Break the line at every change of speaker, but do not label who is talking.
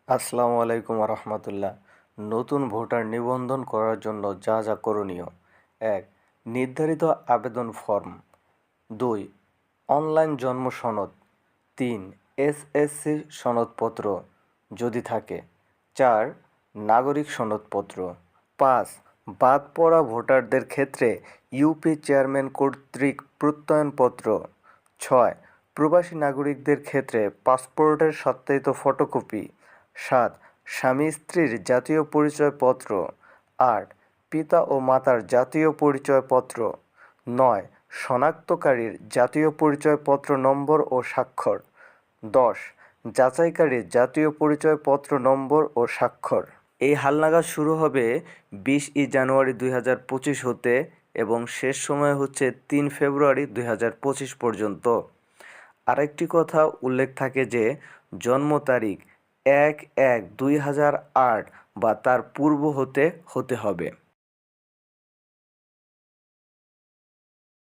আসসালামু আলাইকুম রহমতুল্লাহ। নতুন ভোটার নিবন্ধন করার জন্য যা যা করণীয়: ১. নির্ধারিত আবেদন ফর্ম। ২. অনলাইন জন্ম সনদ। ৩. এসএসসি সনদপত্র যদি থাকে। ৪. নাগরিক সনদপত্র। ৫. বাদ পড়া ভোটারদের ক্ষেত্রে ইউপি চেয়ারম্যান কর্তৃক প্রত্যয়নপত্র। ৬. প্রবাসী নাগরিকদের ক্ষেত্রে পাসপোর্টের সত্যায়িত ফটোকপি। ৭. স্বামী স্ত্রীর জাতীয় পরিচয়পত্র। ৮. পিতা ও মাতার জাতীয় পরিচয়পত্র। ৯. শনাক্তকারীর জাতীয় পরিচয়পত্র নম্বর ও স্বাক্ষর। ১০. যাচাইকারীর জাতীয় পরিচয়পত্র নম্বর ও স্বাক্ষর। এই হালনাগাদ শুরু হবে ২০ জানুয়ারি ২০২৫ হতে এবং শেষ সময় হচ্ছে ৩ ফেব্রুয়ারি ২০২৫ পর্যন্ত। আরেকটি কথা উল্লেখ থাকে যে জন্ম তারিখ ১/১/২০০৮ বা তার পূর্ব হতে হবে।